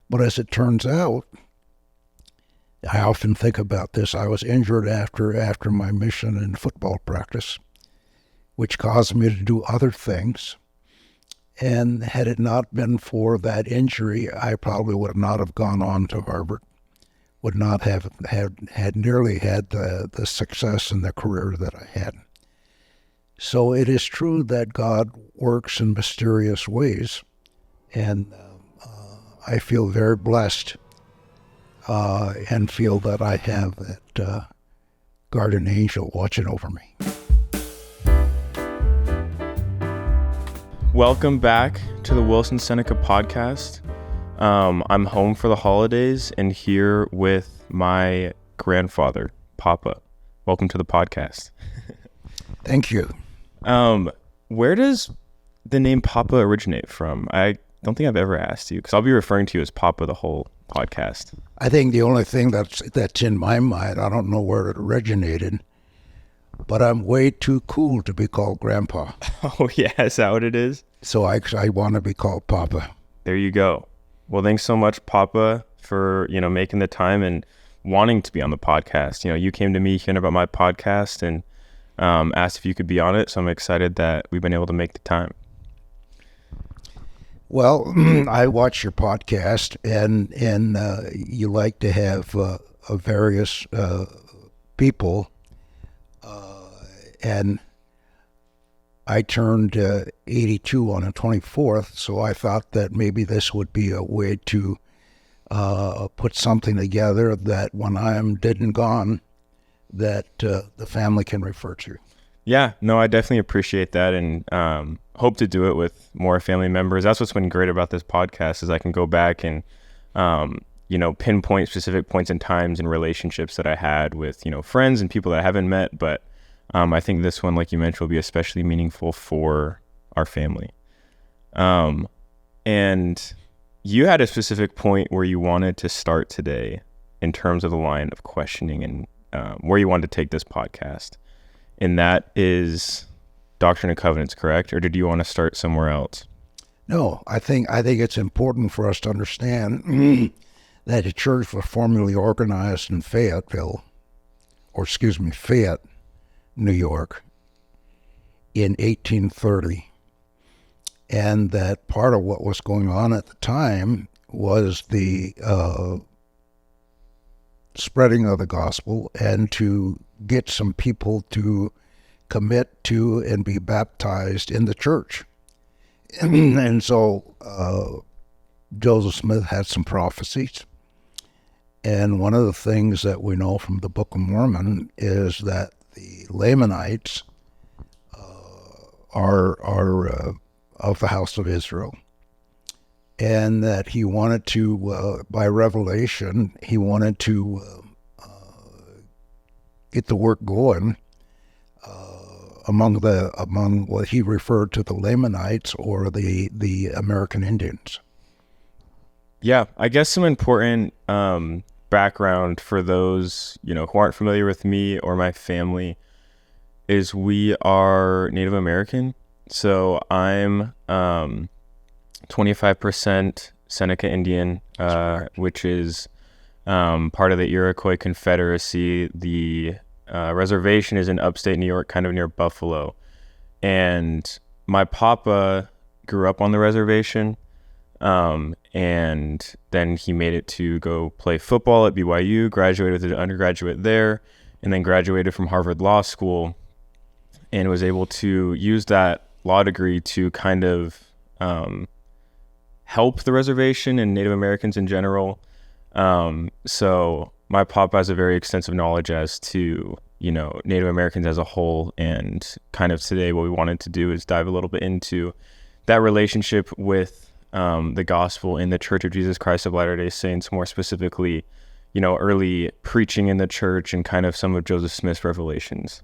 But as it turns out, I often think about this. I was injured after my mission in football practice, which caused me to do other things. And had it not been for that injury, I probably would not have gone on to Harvard, would not have had nearly had the success in the career that I had. So it is true that God works in mysterious ways, and I feel very blessed and feel that I have that guardian angel watching over me. Welcome back to the Wilson Seneca podcast. I'm home for the holidays and here with my grandfather, Papa. Welcome to the podcast. Thank you. Where does the name Papa originate from? I don't think I've ever asked you, because I'll be referring to you as Papa the whole podcast. I think the only thing that's in my mind, I don't know where it originated, but I'm way too cool to be called Grandpa. Oh, yeah, is that what it is? So I want to be called Papa. There you go. Well, thanks so much, Papa, for, making the time and wanting to be on the podcast. You came to me hearing about my podcast and asked if you could be on it. So I'm excited that we've been able to make the time. Well, I watch your podcast, and you like to have various people, and I turned 82 on the 24th, so I thought that maybe this would be a way to put something together that when I'm dead and gone, that the family can refer to. Yeah, no, I definitely appreciate that, and hope to do it with more family members. That's what's been great about this podcast is I can go back and, pinpoint specific points and times and relationships that I had with, friends and people that I haven't met, but I think this one, like you mentioned, will be especially meaningful for our family. And you had a specific point where you wanted to start today in terms of the line of questioning and where you wanted to take this podcast. And that is Doctrine and Covenants, correct? Or did you want to start somewhere else? No, I think it's important for us to understand that the church was formally organized in Fayette, New York, in 1830, and that part of what was going on at the time was the spreading of the gospel and to get some people to commit to and be baptized in the church. And so Joseph Smith had some prophecies. And one of the things that we know from the Book of Mormon is that the Lamanites are of the house of Israel. And that he wanted to, by revelation, he wanted to get the work going among what he referred to the Lamanites or the American Indians. Yeah, I guess some important background for those who aren't familiar with me or my family is we are Native American. So I'm 25% Seneca Indian, which is part of the Iroquois Confederacy. The reservation is in upstate New York, kind of near Buffalo. And my papa grew up on the reservation. And then he made it to go play football at BYU, graduated with an undergraduate there, and then graduated from Harvard Law School and was able to use that law degree to kind of help the reservation and Native Americans in general. So my papa has a very extensive knowledge as to, Native Americans as a whole. And kind of today what we wanted to do is dive a little bit into that relationship with the gospel in the Church of Jesus Christ of Latter-day Saints, more specifically, early preaching in the church and kind of some of Joseph Smith's revelations.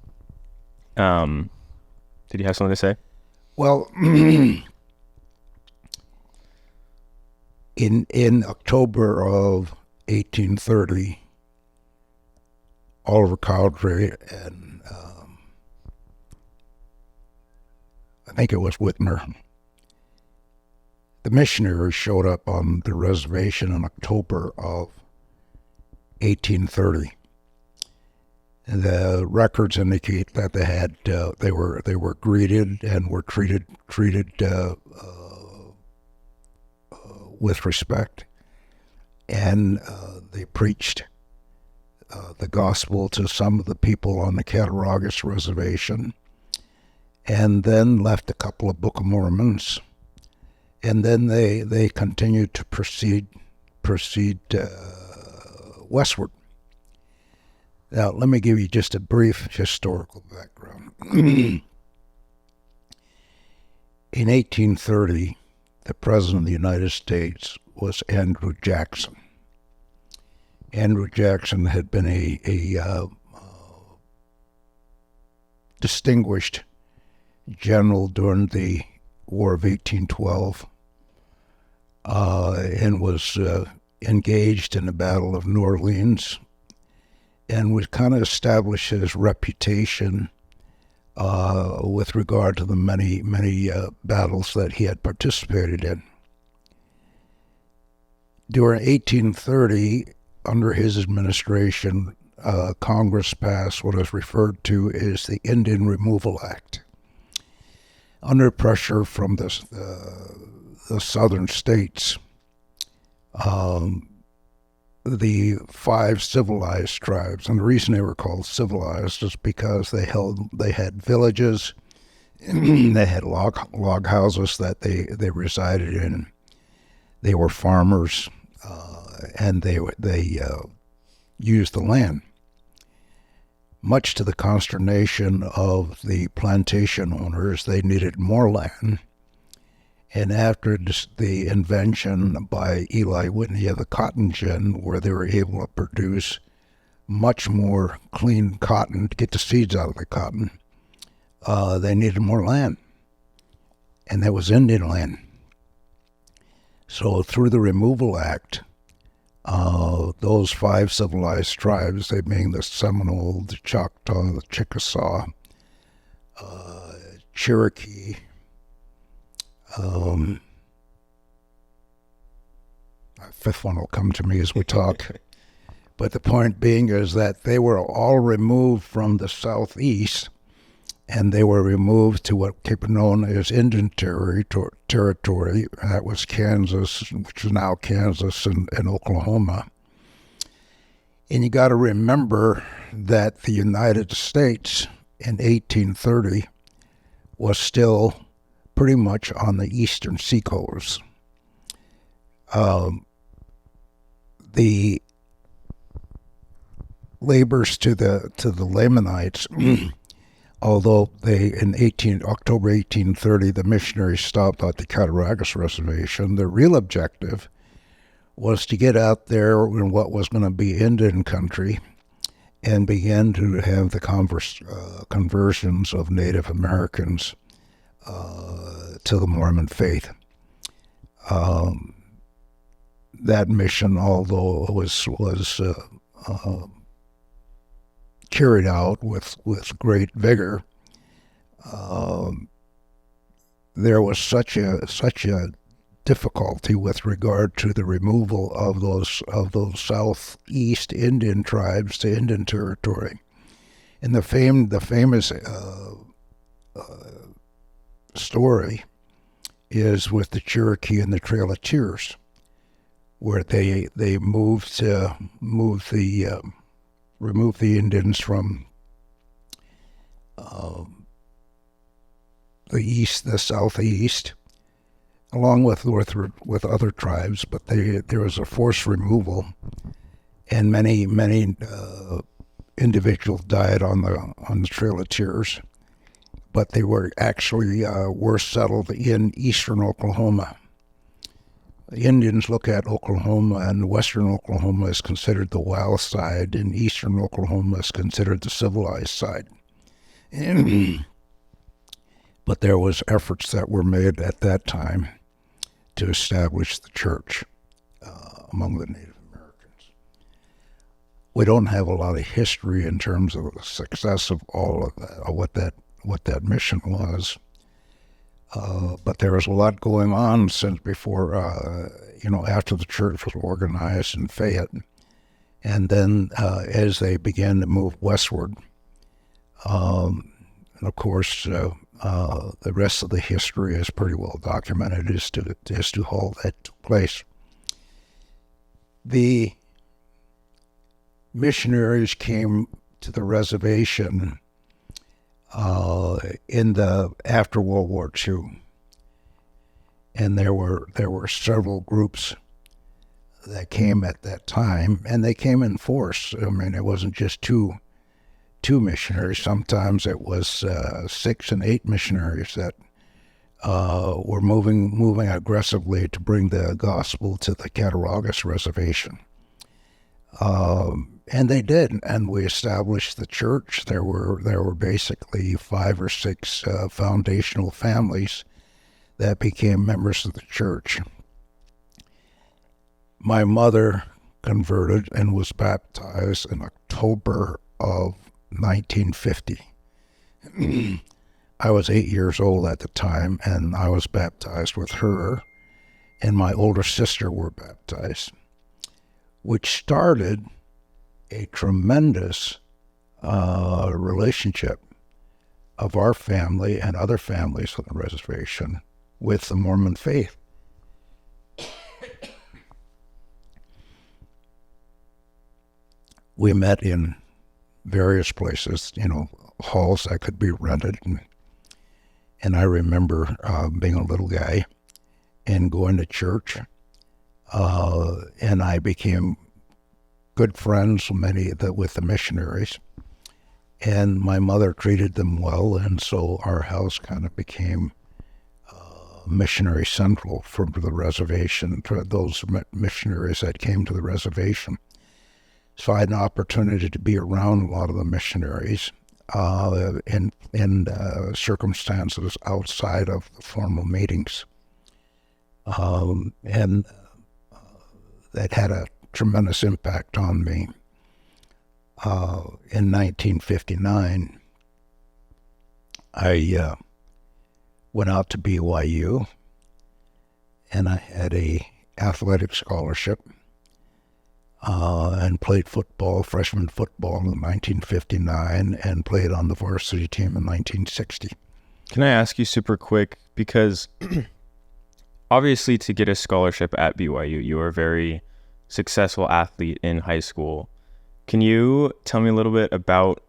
Did you have something to say? Well, in October of 1830, Oliver Cowdery and I think it was Whitmer, The missionaries showed up on the reservation in October of 1830. The records indicate that they were greeted and were treated with respect, and they preached the gospel to some of the people on the Cattaraugus reservation, and then left a couple of Book of Mormons, and then they continued to proceed westward. Now, let me give you just a brief historical background. In 1830, the President of the United States was Andrew Jackson. Andrew Jackson had been a distinguished general during the War of 1812 and was engaged in the Battle of New Orleans, and would kind of establish his reputation with regard to the many battles that he had participated in. During 1830, under his administration, Congress passed what is referred to as the Indian Removal Act. Under pressure from the southern states, the 5 civilized tribes, and the reason they were called civilized is because they had villages, they had log houses that they resided in. They were farmers, and they used the land. Much to the consternation of the plantation owners, they needed more land. And after the invention by Eli Whitney of the cotton gin, where they were able to produce much more clean cotton to get the seeds out of the cotton, they needed more land. And that was Indian land. So through the Removal Act, those 5 civilized tribes, they being the Seminole, the Choctaw, the Chickasaw, Cherokee, a 5th one will come to me as we talk. But the point being is that they were all removed from the southeast, and they were removed to what became known as Indian Territory. That was Kansas, which is now Kansas and Oklahoma. And you got to remember that the United States in 1830 was still pretty much on the eastern seacoast. The labors to the Lamanites, although in October 1830, the missionaries stopped at the Cattaraugus Reservation, their real objective was to get out there in what was going to be Indian country and begin to have the conversions of Native Americans to the Mormon faith. That mission, although it was carried out with great vigor, there was such a difficulty with regard to the removal of those southeast Indian tribes to Indian Territory. And the famous story is with the Cherokee and the Trail of Tears, where they remove the Indians from the southeast, along with other tribes, but there was a forced removal, and many individuals died on the Trail of Tears, but they were actually were settled in eastern Oklahoma. The Indians look at Oklahoma, and western Oklahoma is considered the wild side, and eastern Oklahoma is considered the civilized side. But there was efforts that were made at that time to establish the church among the Native Americans. We don't have a lot of history in terms of the success of all of that, or what that mission was. But there was a lot going on since before, after the church was organized in Fayette. And then as they began to move westward, and of course, the rest of the history is pretty well documented as to how that took place. The missionaries came to the reservation after World War II, and there were several groups that came at that time, and they came in force. I mean, it wasn't just two missionaries. Sometimes it was 6 and 8 missionaries that were moving aggressively to bring the gospel to the Cattaraugus Reservation. And they did, and we established the church. There were basically 5 or 6 foundational families that became members of the church. My mother converted and was baptized in October of 1950. I was 8 years old at the time, and I was baptized with her, and my older sister were baptized, which started a tremendous relationship of our family and other families on the reservation with the Mormon faith. We met in various places, halls that could be rented. And I remember being a little guy and going to church. And I became good friends with the missionaries. And my mother treated them well, and so our house kind of became missionary central for the reservation, for those missionaries that came to the reservation. So I had an opportunity to be around a lot of the missionaries in circumstances outside of the formal meetings. And that had a tremendous impact on me. In 1959, I went out to BYU, and I had a athletic scholarship. And played football, freshman football in 1959, and played on the varsity team in 1960. Can I ask you super quick, because obviously to get a scholarship at BYU, you were a very successful athlete in high school. Can you tell me a little bit about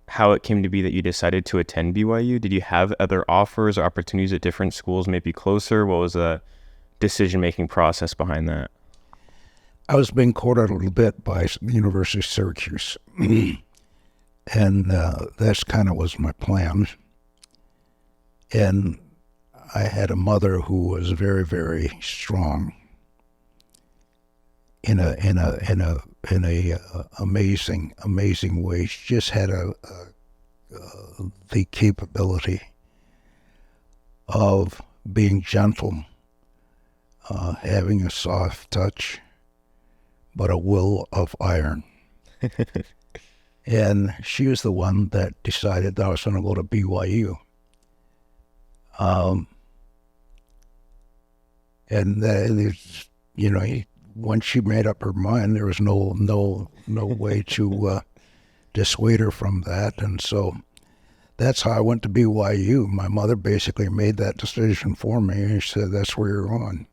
how it came to be that you decided to attend BYU? Did you have other offers or opportunities at different schools, maybe closer? What was the decision-making process behind that? I was being courted a little bit by the University of Syracuse, and that's kind of was my plan. And I had a mother who was very, very strong in a amazing way. She just had the capability of being gentle, having a soft touch, but a will of iron. And she was the one that decided that I was going to go to BYU. Once she made up her mind, there was no way to dissuade her from that. And so that's how I went to BYU. My mother basically made that decision for me, and she said, that's where you're going.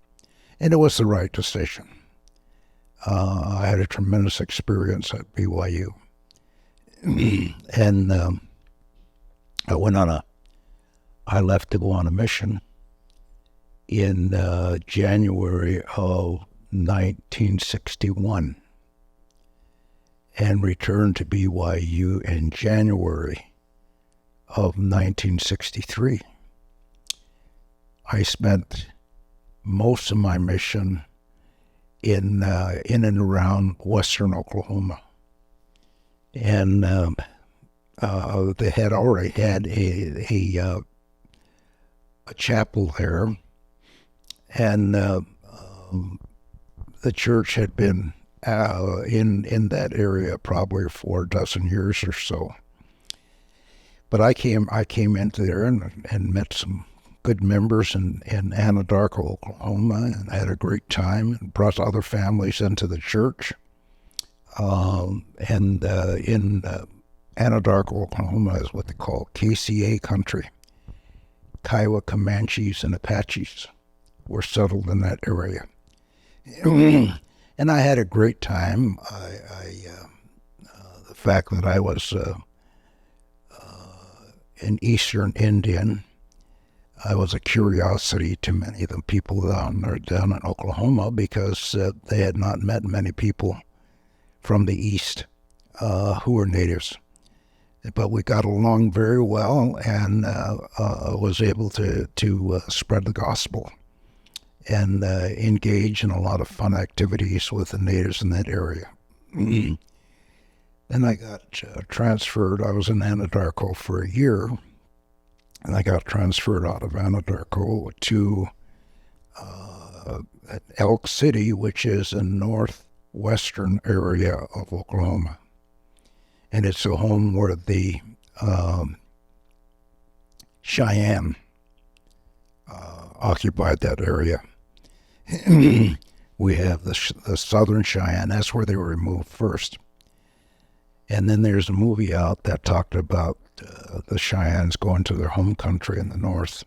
And it was the right decision. I had a tremendous experience at BYU. And I left to go on a mission in January of 1961 and returned to BYU in January of 1963. I spent most of my mission in and around western Oklahoma, and they had already had a chapel there, and the church had been in that area probably for a dozen years or so. But I came into there and met some good members in Anadarko, Oklahoma, and had a great time and brought other families into the church. In Anadarko, Oklahoma is what they call KCA country. Kiowa, Comanches, and Apaches were settled in that area. And I had a great time. The fact that I was an Eastern Indian, I was a curiosity to many of the people down in Oklahoma because they had not met many people from the East who were natives. But we got along very well and was able to spread the gospel and engage in a lot of fun activities with the natives in that area. Then I got transferred. I was in Anadarko for a year, and I got transferred out of Anadarko to Elk City, which is in northwestern area of Oklahoma. And it's a home where the Cheyenne occupied that area. We have the Southern Cheyenne. That's where they were removed first. And then there's a movie out that talked about the Cheyennes going to their home country in the north.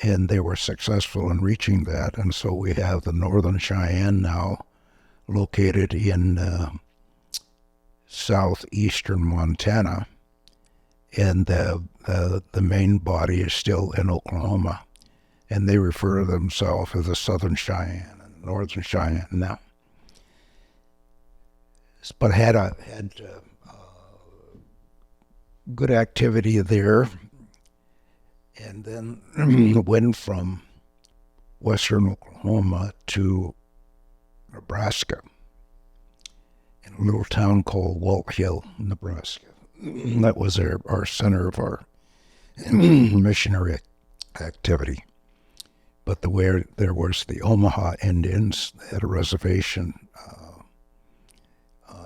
And they were successful in reaching that. And so we have the Northern Cheyenne now located in southeastern Montana. And the main body is still in Oklahoma. And they refer to themselves as the Southern Cheyenne and Northern Cheyenne now. But had good activity there, and then went from western Oklahoma to Nebraska, in a little town called Walt Hill, Nebraska. That was our center of our missionary activity. But there was the Omaha Indians, they had a reservation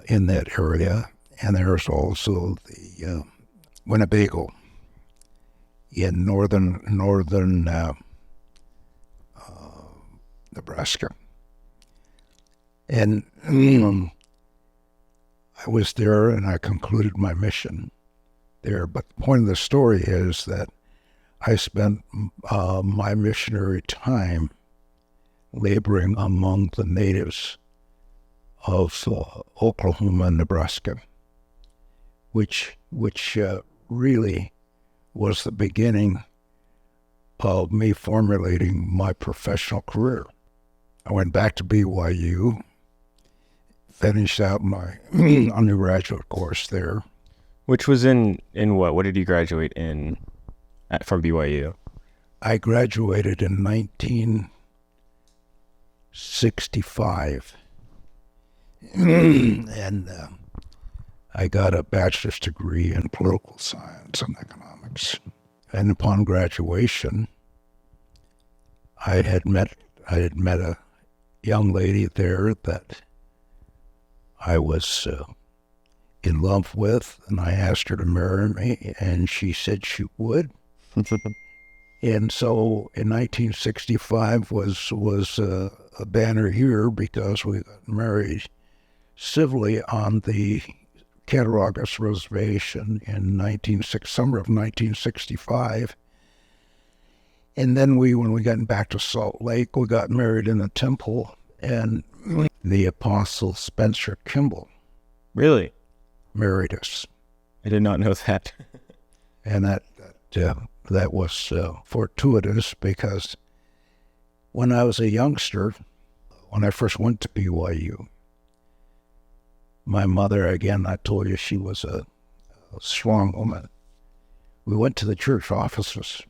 in that area, and there's also the Winnebago in northern Nebraska. And I was there, and I concluded my mission there. But the point of the story is that I spent my missionary time laboring among the natives of Oklahoma and Nebraska, which really was the beginning of me formulating my professional career. I went back to BYU, finished out my undergraduate course there. Which was in what? What did you graduate in from BYU? I graduated in 1965. And I got a bachelor's degree in political science and economics. And upon graduation, I had met a young lady there that I was in love with, and I asked her to marry me, and she said she would. And so in 1965 was a banner year because we got married civilly on the Cattaraugus Reservation in summer of 1965. And then when we got back to Salt Lake, we got married in a temple, and the Apostle Spencer Kimball Really? married us. I did not know that. And that was fortuitous because when I was a youngster, when I first went to BYU, my mother, again, I told you she was a strong woman. We went to the church offices,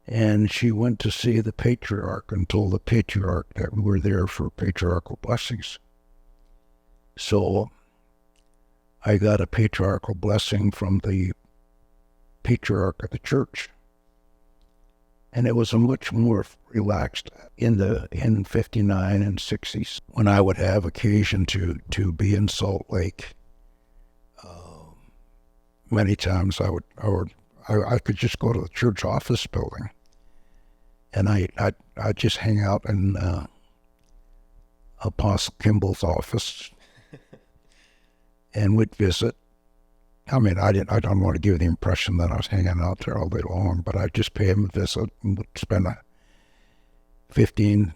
and she went to see the patriarch and told the patriarch that we were there for patriarchal blessings. So I got a patriarchal blessing from the patriarch of the church. And it was a much more relaxed in 59 and 60s when I would have occasion to be in Salt Lake. Many times I I could just go to the church office building, and I'd just hang out in Apostle Kimball's office, and we'd visit. I mean, I don't want to give the impression that I was hanging out there all day long, but I'd just pay him a visit and would spend 15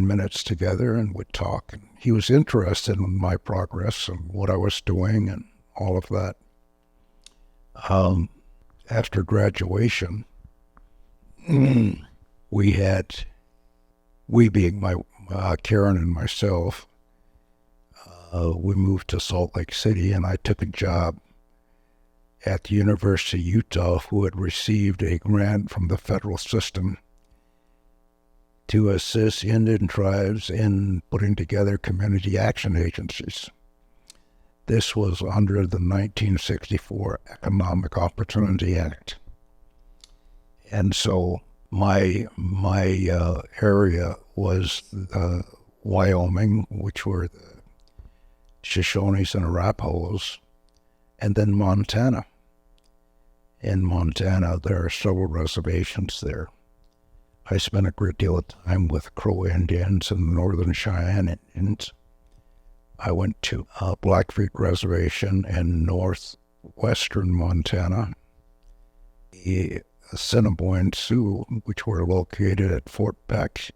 minutes together and would talk. And he was interested in my progress and what I was doing and all of that. After graduation, we being Karen and myself, we moved to Salt Lake City, and I took a job at the University of Utah, who had received a grant from the federal system to assist Indian tribes in putting together community action agencies. This was under the 1964 Economic Opportunity Act. And so my area was Wyoming, which were the Shoshones and Arapahoes, and then Montana. In Montana, there are several reservations there. I spent a great deal of time with Crow Indians and the Northern Cheyenne Indians. I went to Blackfeet Reservation in northwestern Montana, the Assiniboine Sioux, which were located at Fort Peck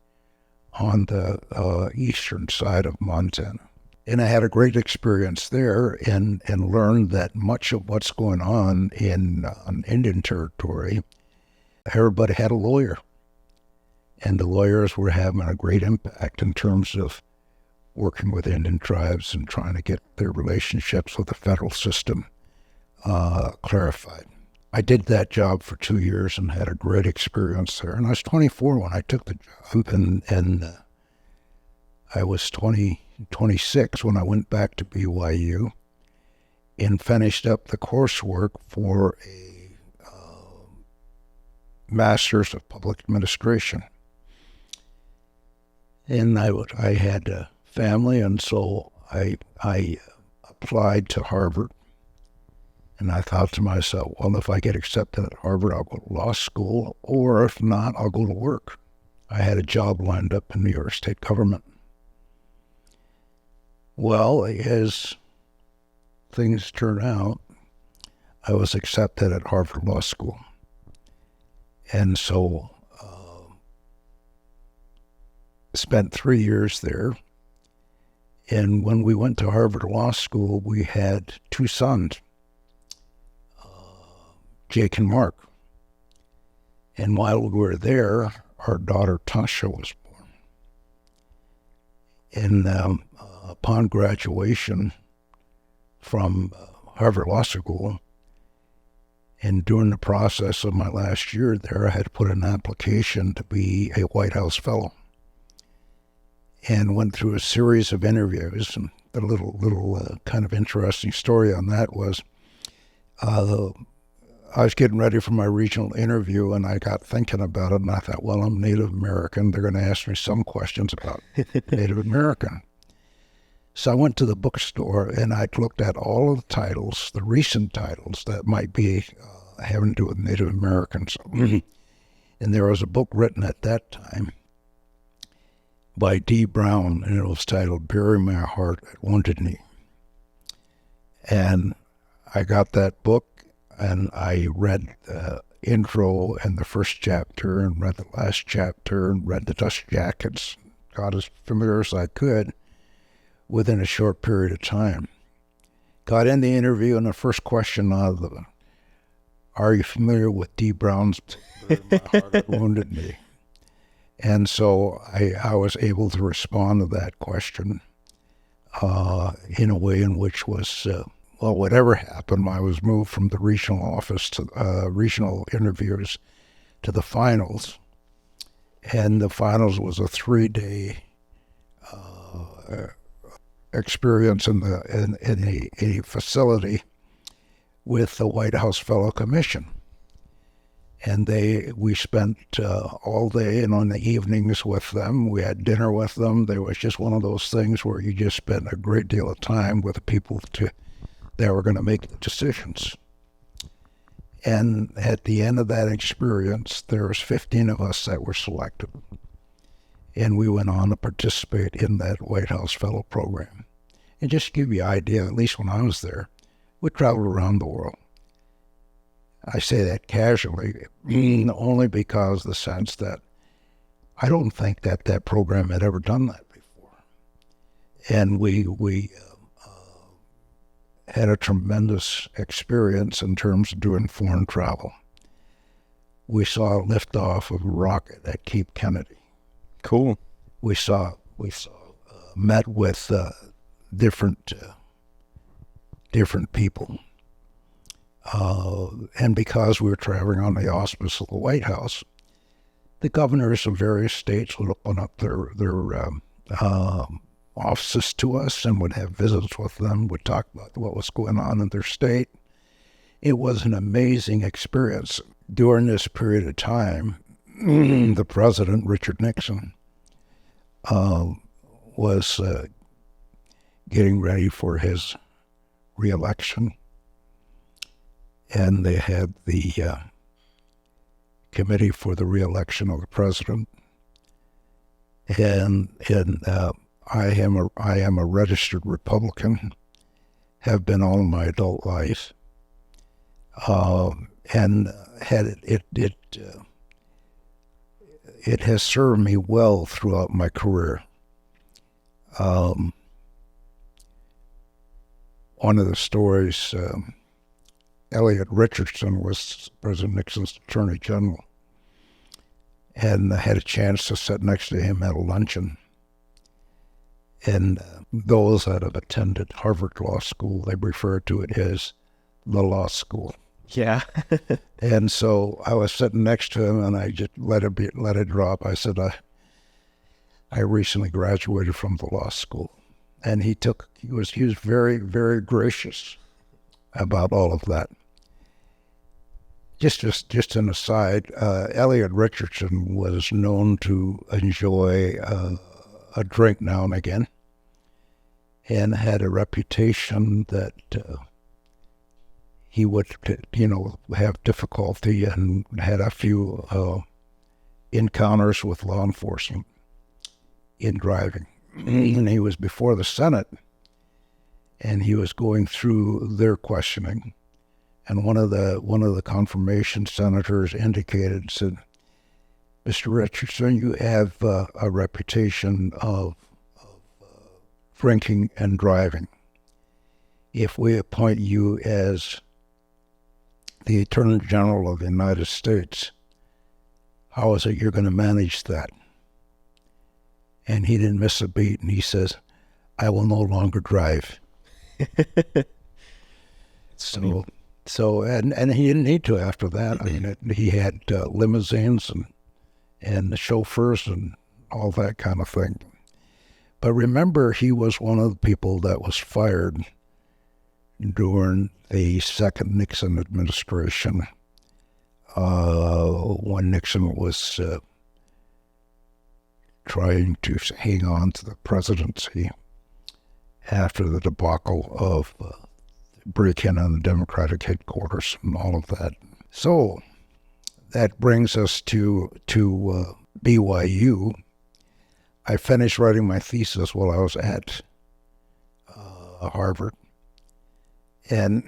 on the eastern side of Montana. And I had a great experience there and learned that much of what's going on in Indian territory, everybody had a lawyer. And the lawyers were having a great impact in terms of working with Indian tribes and trying to get their relationships with the federal system clarified. I did that job for 2 years and had a great experience there. And I was 24 when I took the job, and I was 26 when I went back to BYU and finished up the coursework for a Master's of Public Administration. And I had a family, and so I applied to Harvard. And I thought to myself, well, if I get accepted at Harvard, I'll go to law school, or if not, I'll go to work. I had a job lined up in New York State government. Well, as things turned out, I was accepted at Harvard Law School. And so spent 3 years there. And when we went to Harvard Law School, we had 2 sons, Jake and Mark. And while we were there, our daughter Tasha was born. And upon graduation from Harvard Law School, and during the process of my last year there, I had put an application to be a White House Fellow, and went through a series of interviews. And the little kind of interesting story on that was, I was getting ready for my regional interview, and I got thinking about it, and I thought, well, I'm Native American. They're going to ask me some questions about Native American. So I went to the bookstore, and I looked at all of the titles, the recent titles that might be having to do with Native Americans. And there was a book written at that time by D. Brown, and it was titled Bury My Heart at Wounded Knee. And I got that book, and I read the intro and the first chapter, and read the last chapter, and read the Dust Jackets, got as familiar as I could within a short period of time. Got in the interview, and the first question out of the, are you familiar with D. Brown's Bury My Heart at Wounded Knee? And so I was able to respond to that question in a way in which was, well, whatever happened, I was moved from the regional office to regional interviews to the finals. And the finals was a 3-day experience in a facility with the White House Fellow Commission. And we spent all day, and on the evenings with them. We had dinner with them. There was just one of those things where you just spent a great deal of time with the people that were going to make the decisions. And at the end of that experience, there was 15 of us that were selected. And we went on to participate in that White House Fellow Program. And just to give you an idea, at least when I was there, we traveled around the world. I say that casually, only because of the sense that I don't think that that program had ever done that before. And we had a tremendous experience in terms of doing foreign travel. We saw liftoff of a rocket at Cape Kennedy. Cool. We met with different people. And because we were traveling on the auspice of the White House, the governors of various states would open up their offices to us and would have visits with them, would talk about what was going on in their state. It was an amazing experience. During this period of time, the president, Richard Nixon, was getting ready for his reelection. And they had the committee for the reelection of the president. And I am a registered Republican, have been all my adult life, and it has served me well throughout my career. One of the stories, Elliot Richardson was President Nixon's Attorney General, and I had a chance to sit next to him at a luncheon. And those that have attended Harvard Law School, they refer to it as the law school. Yeah. And so I was sitting next to him, and I just let it drop. I said, I recently graduated from the law school. And he was very, very gracious about all of that. Just an aside, Elliot Richardson was known to enjoy a drink now and again, and had a reputation that he would, have difficulty, and had a few encounters with law enforcement in driving. And he was before the Senate, and he was going through their questioning, and one of the confirmation senators said, "Mr. Richardson, you have a reputation of drinking and driving. If we appoint you as the Attorney General of the United States, how is it you're going to manage that?" And he didn't miss a beat, and he says, "I will no longer drive." So and he didn't need to after that. I mean, he had limousines and chauffeurs and all that kind of thing. But remember, he was one of the people that was fired during the second Nixon administration, when Nixon was trying to hang on to the presidency after the debacle of break-in on the Democratic headquarters and all of that. So that brings us to BYU. I finished writing my thesis while I was at Harvard, and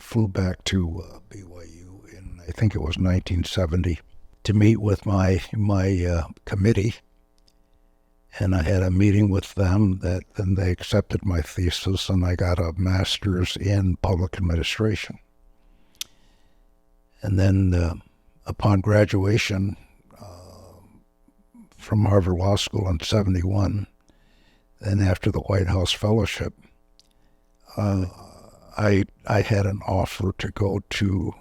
flew back to BYU in, I think it was 1970, to meet with my committee. And I had a meeting with them, and they accepted my thesis, and I got a master's in public administration. And then upon graduation from Harvard Law School in 1971, and after the White House Fellowship, I had an offer to go to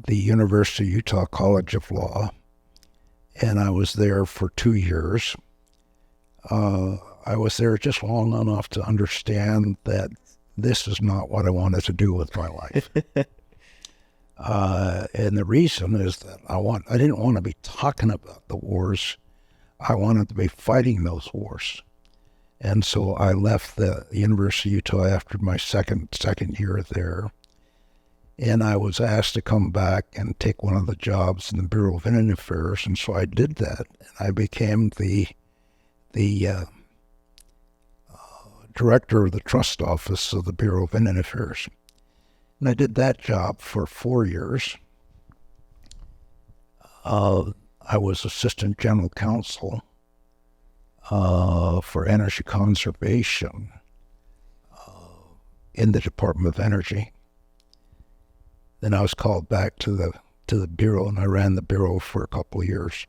the University of Utah College of Law, and I was there for 2 years. I was there just long enough to understand that this is not what I wanted to do with my life. And the reason is that I didn't want to be talking about the wars. I wanted to be fighting those wars. And so I left the University of Utah after my second year there. And I was asked to come back and take one of the jobs in the Bureau of Indian Affairs, and so I did that. And I became the director of the trust office of the Bureau of Indian Affairs. And I did that job for 4 years. I was assistant general counsel for energy conservation in the Department of Energy. Then I was called back to the Bureau, and I ran the Bureau for a couple of years.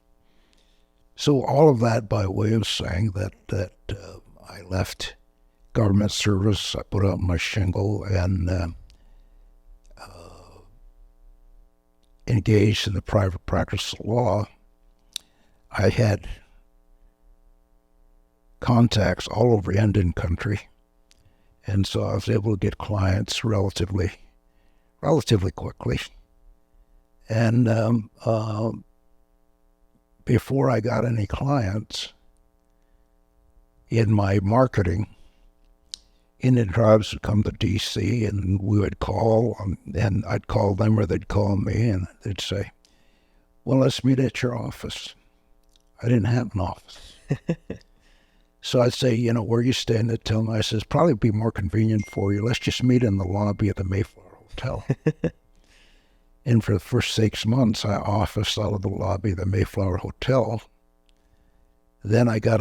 So all of that by way of saying that I left government service, I put out my shingle, and engaged in the private practice of law. I had contacts all over Indian country, and so I was able to get clients relatively quickly. And before I got any clients, in my marketing, Indian tribes would come to D.C. and we would call, and I'd call them or they'd call me, and they'd say, well, let's meet at your office. I didn't have an office. So I'd say, where are you staying? They'd tell me. I says, probably be more convenient for you. Let's just meet in the lobby of the Mayflower Hotel. And for the first 6 months, I officed out of the lobby of the Mayflower Hotel. Then I got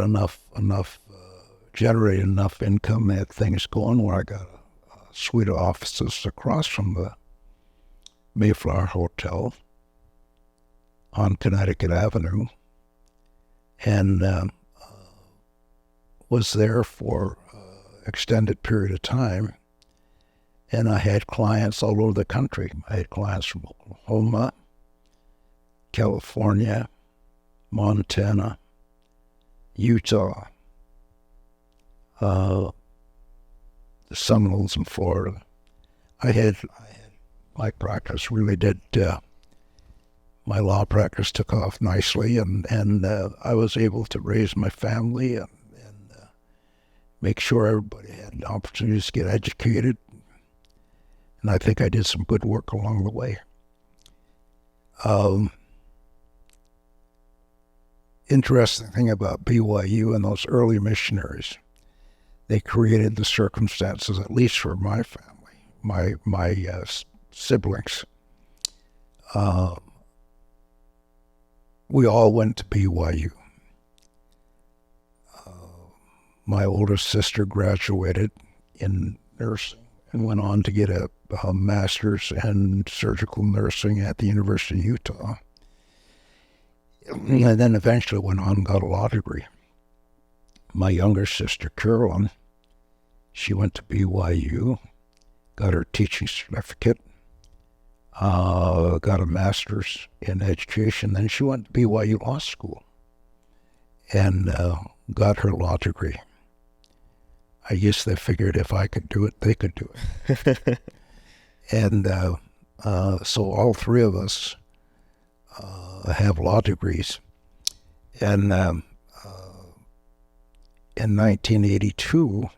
generated enough income, had things going where I got a suite of offices across from the Mayflower Hotel on Connecticut Avenue, and was there for an extended period of time. And I had clients all over the country. I had clients from Oklahoma, California, Montana, Utah, the Seminoles in Florida. I had my practice really did. My law practice took off nicely, and I was able to raise my family and make sure everybody had opportunities to get educated. And I think I did some good work along the way. Interesting thing about BYU and those early missionaries, they created the circumstances, at least for my family, my siblings. We all went to BYU. My oldest sister graduated in nursing and went on to get a master's in surgical nursing at the University of Utah. And then eventually went on and got a law degree. My younger sister, Carolyn, she went to BYU, got her teaching certificate, got a master's in education. Then she went to BYU Law School and got her law degree. I guess they figured if I could do it, they could do it. And so all three of us have law degrees. And in 1982,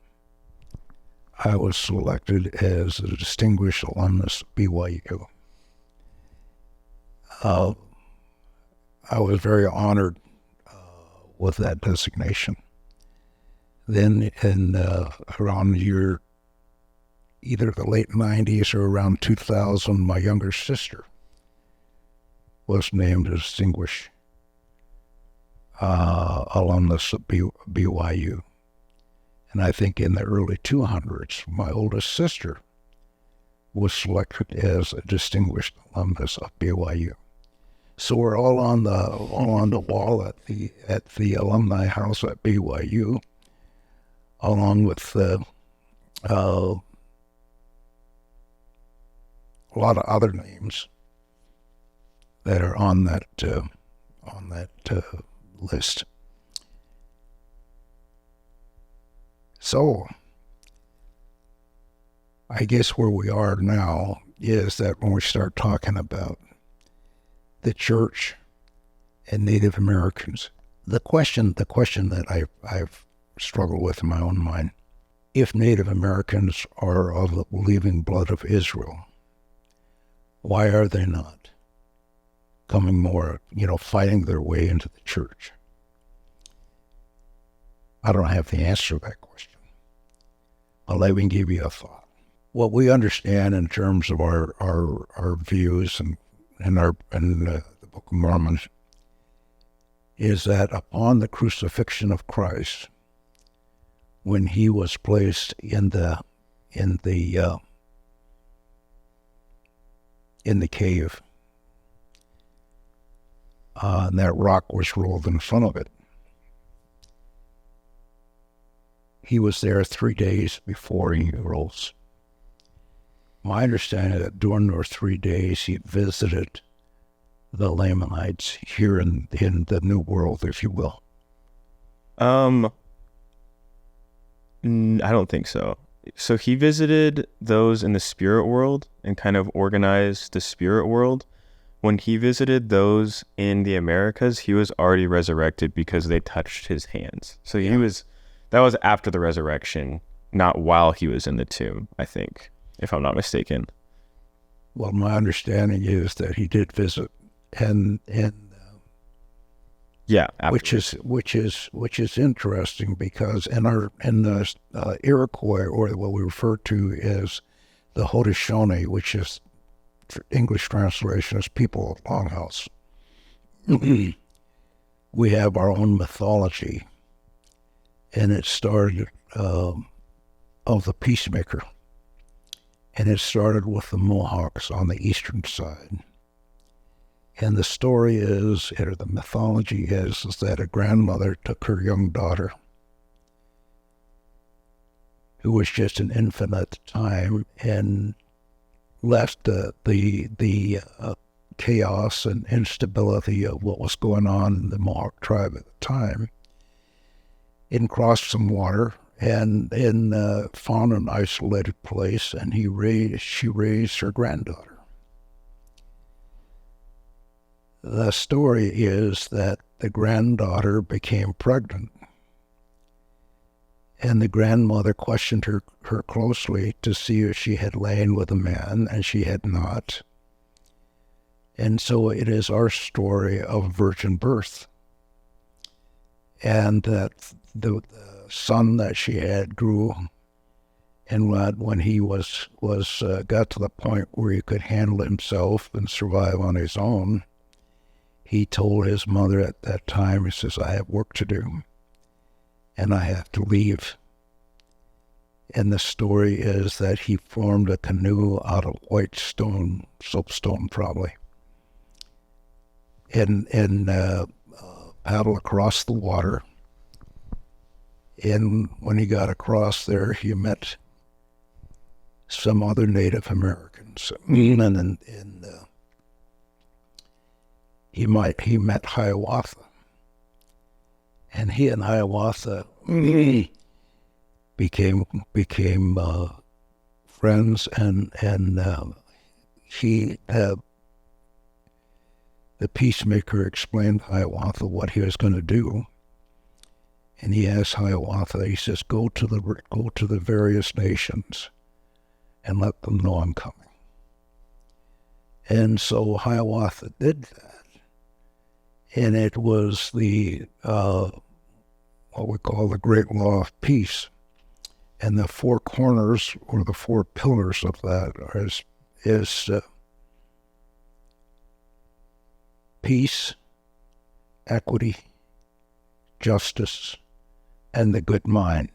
I was selected as a distinguished alumnus of BYU. I was very honored with that designation. Then in around the year, either the late 90s or around 2000, my younger sister was named a distinguished alumnus of BYU. And I think in the early 200s, my oldest sister was selected as a distinguished alumnus of BYU. So we're all on the wall at the alumni house at BYU, along with a lot of other names that are on that list. So I guess where we are now is that when we start talking about the church and Native Americans, the question that I've struggled with in my own mind, if Native Americans are of the believing blood of Israel, Why are they not coming more, fighting their way into the church? I don't have the answer to that question. But let me give you a thought. What we understand in terms of our views and the Book of Mormon is that upon the crucifixion of Christ, when he was placed in the cave, and that rock was rolled in front of it, he was there 3 days before he rose. My understanding is that during those 3 days he visited the Lamanites here in the New World, if you will. I don't think so. So he visited those in the spirit world and kind of organized the spirit world. When he visited those in the Americas, he was already resurrected because they touched his hands. So that was after the resurrection, not while he was in the tomb, I think, if I'm not mistaken. Well, my understanding is that he did visit, and yeah, which is interesting, because in the Iroquois, or what we refer to as the Haudenosaunee, which is English translation is people of Longhouse, we have our own mythology, and it started of the peacemaker. And it started with the Mohawks on the eastern side. And the story is, or the mythology is that a grandmother took her young daughter, who was just an infant at the time, and left the chaos and instability of what was going on in the Mohawk tribe at the time, and crossed some water, and found an isolated place, and she raised her granddaughter. The story is that the granddaughter became pregnant, and the grandmother questioned her closely to see if she had lain with a man, and she had not. And so it is our story of virgin birth, and that the son that she had grew, and when he was got to the point where he could handle himself and survive on his own, he told his mother at that time, he says, I have work to do, and I have to leave. And the story is that he formed a canoe out of white stone, soapstone probably, and paddled across the water. And when he got across there, he met some other Native Americans, and he met Hiawatha, and he and Hiawatha became friends, and the peacemaker explained to Hiawatha what he was going to do. And he asked Hiawatha, he says, go to the various nations and let them know I'm coming. And so Hiawatha did that. And it was the what we call the Great Law of Peace. And the four corners, or the four pillars of that, is peace, equity, justice, and the good mind.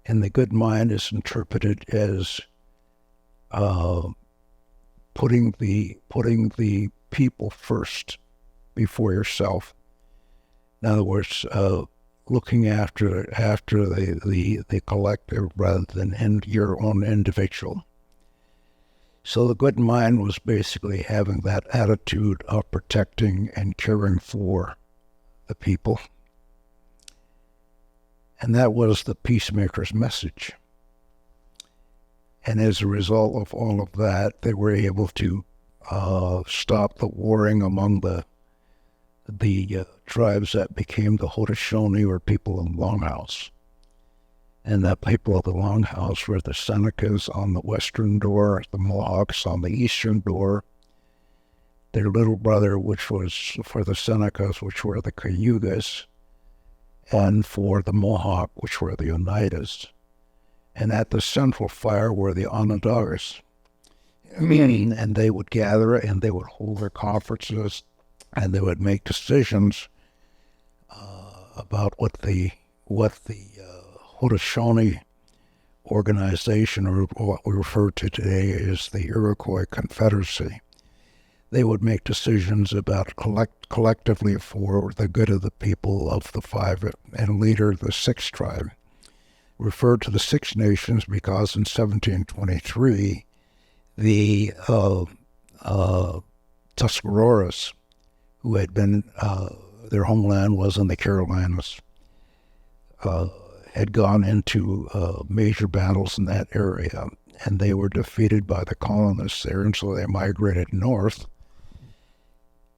And the good mind is interpreted as putting the people first before yourself. In other words, looking after the collective rather than your own individual. So the good mind was basically having that attitude of protecting and caring for the people. And that was the peacemaker's message. And as a result of all of that, they were able to stop the warring among the tribes that became the Haudenosaunee, or people in Longhouse. And the people of the Longhouse were the Senecas on the western door, the Mohawks on the eastern door. Their little brother, which was for the Senecas, which were the Cayugas, and for the Mohawk, which were the Oneidas. And at the central fire were the Onondagas. And they would gather and they would hold their conferences and they would make decisions about what the Haudenosaunee organization, or what we refer to today as the Iroquois Confederacy. They would make decisions about collectively for the good of the people of the five, and later the Sixth Tribe. Referred to the Six Nations because in 1723, the Tuscaroras, who had been, their homeland was in the Carolinas, had gone into major battles in that area, and they were defeated by the colonists there, and so they migrated north.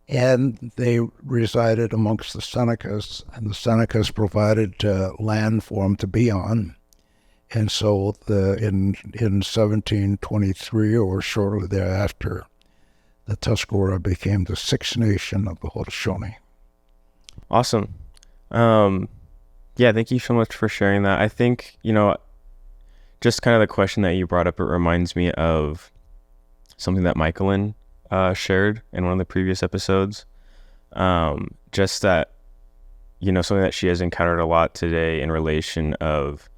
And they resided amongst the Senecas, and the Senecas provided land for them to be on. And so in 1723 or shortly thereafter, the Tuscarora became the Sixth Nation of the Haudenosaunee. Awesome. Yeah, thank you so much for sharing that. I think, just kind of the question that you brought up, it reminds me of something that Michaelin shared in one of the previous episodes. Just that, something that she has encountered a lot today in relation of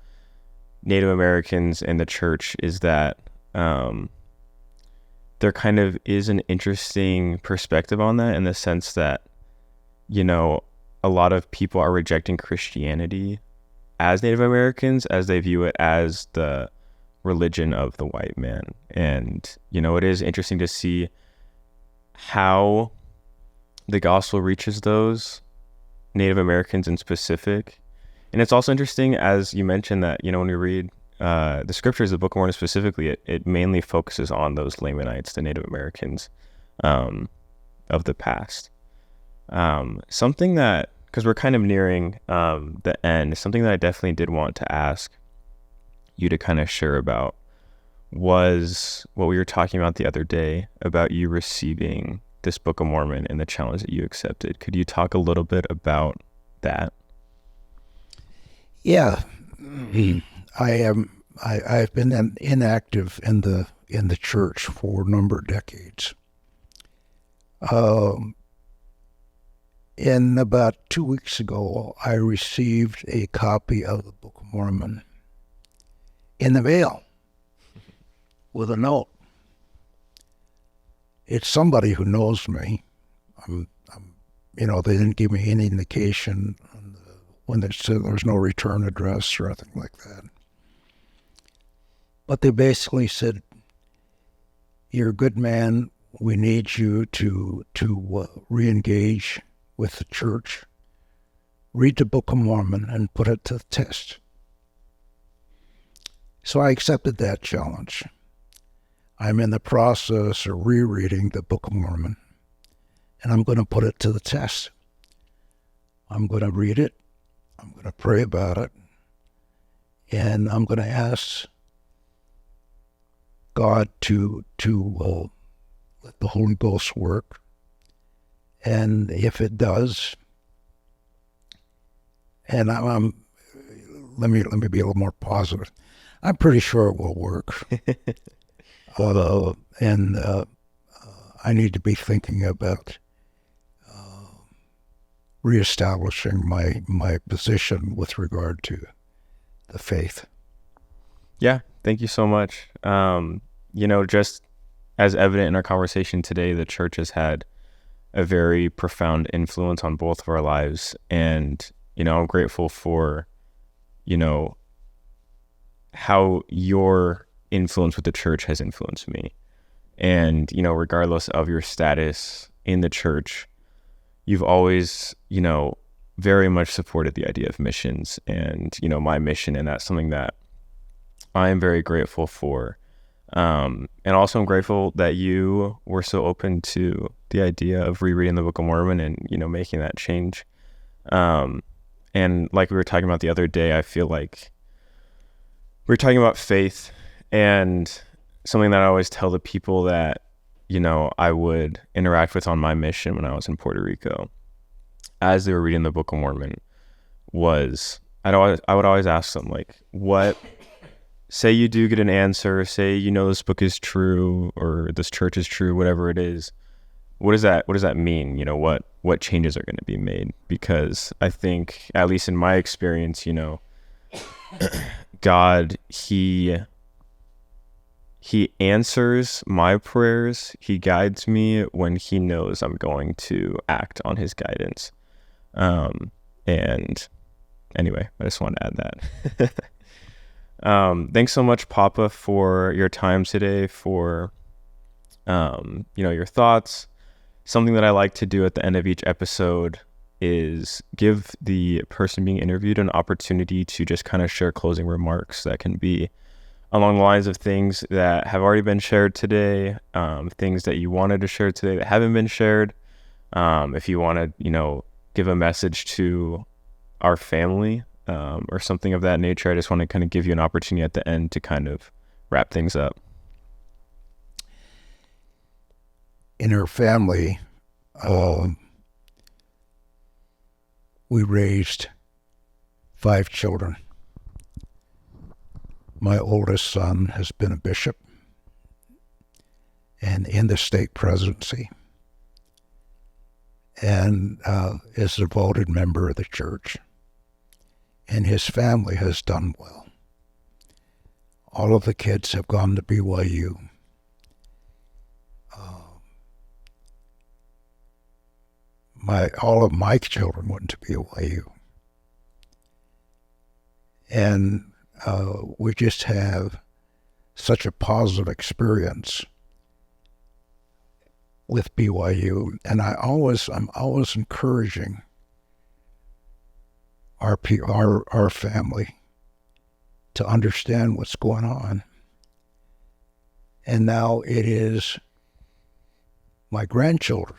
Native Americans and the church is that there kind of is an interesting perspective on that, in the sense that, a lot of people are rejecting Christianity as Native Americans, as they view it as the religion of the white man. And, it is interesting to see how the gospel reaches those Native Americans in specific. And it's also interesting, as you mentioned, that, when we read the scriptures, the Book of Mormon specifically, it mainly focuses on those Lamanites, the Native Americans of the past. Something that, because we're kind of nearing the end, something that I definitely did want to ask you to kind of share about was what we were talking about the other day, about you receiving this Book of Mormon and the challenge that you accepted. Could you talk a little bit about that? Yeah, I've been inactive in the church for a number of decades. And about 2 weeks ago, I received a copy of the Book of Mormon in the mail with a note. It's somebody who knows me. They didn't give me any indication when they said there's no return address or anything like that. But they basically said, "You're a good man. We need you to re-engage with the church. Read the Book of Mormon and put it to the test." So I accepted that challenge. I'm in the process of rereading the Book of Mormon, and I'm going to put it to the test. I'm going to read it. I'm going to pray about it, and I'm going to ask God to let the Holy Ghost work. And if it does, and let me be a little more positive. I'm pretty sure it will work. And I need to be thinking about reestablishing my position with regard to the faith. Yeah, thank you so much. Just as evident in our conversation today, the church has had a very profound influence on both of our lives. And, I'm grateful for, how your influence with the church has influenced me. And, regardless of your status in the church, you've always, very much supported the idea of missions and, my mission. And that's something that I am very grateful for. And also I'm grateful that you were so open to the idea of rereading the Book of Mormon and, making that change. And like we were talking about the other day, I feel like we're talking about faith, and something that I always tell the people that, I would interact with on my mission when I was in Puerto Rico, as they were reading the Book of Mormon, was I would always ask them, like, say you do get an answer, say, this book is true or this church is true, whatever it is. What does that mean? What changes are going to be made? Because I think, at least in my experience, God, he answers my prayers. He guides me when he knows I'm going to act on his guidance. And anyway, I just wanted to add that. Thanks so much, Papa, for your time today, for, your thoughts. Something that I like to do at the end of each episode is give the person being interviewed an opportunity to just kind of share closing remarks that can be along the lines of things that have already been shared today, things that you wanted to share today that haven't been shared. If you want to, give a message to our family, or something of that nature, I just want to kind of give you an opportunity at the end to kind of wrap things up. In our family, we raised 5 children. My oldest son has been a bishop and in the state presidency, and is a devoted member of the church. And his family has done well. All of the kids have gone to BYU. All of my children went to BYU. And we just have such a positive experience with BYU. And I'm always encouraging our family to understand what's going on. And now it is my grandchildren.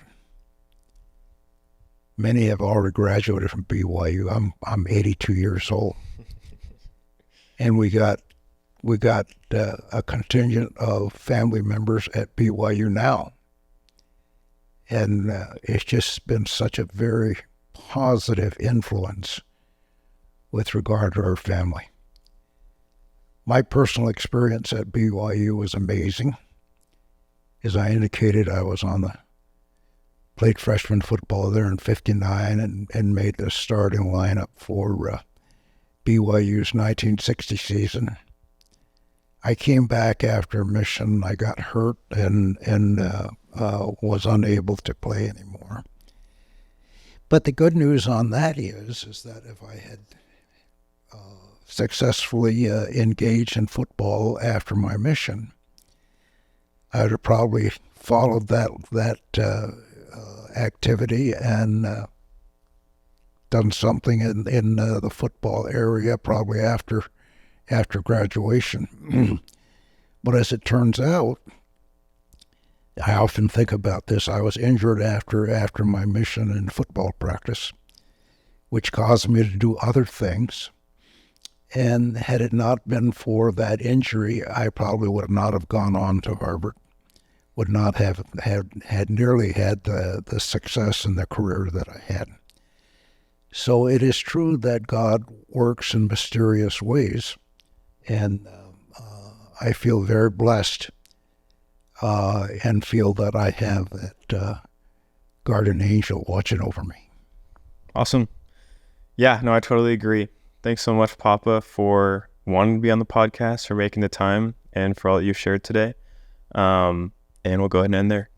Many have already graduated from BYU. I'm 82 years old, and we got a contingent of family members at BYU now, and it's just been such a very positive influence with regard to our family. My personal experience at BYU was amazing. As I indicated, I was played freshman football there in '59 and made the starting lineup for BYU's 1960 season. I came back after a mission. I got hurt and was unable to play anymore. But the good news on that is that if I had successfully engaged in football after my mission, I would have probably followed that activity and done something in the football area probably after graduation. But as it turns out, I often think about this. I was injured after my mission in football practice, which caused me to do other things. And had it not been for that injury, I probably would not have gone on to Harvard, would not have had nearly had the success in the career that I had. So it is true that God works in mysterious ways, and I feel very blessed and feel that I have that guardian angel watching over me. Awesome. Yeah, no, I totally agree. Thanks so much, Papa, for wanting to be on the podcast, for making the time, and for all that you've shared today. And we'll go ahead and end there.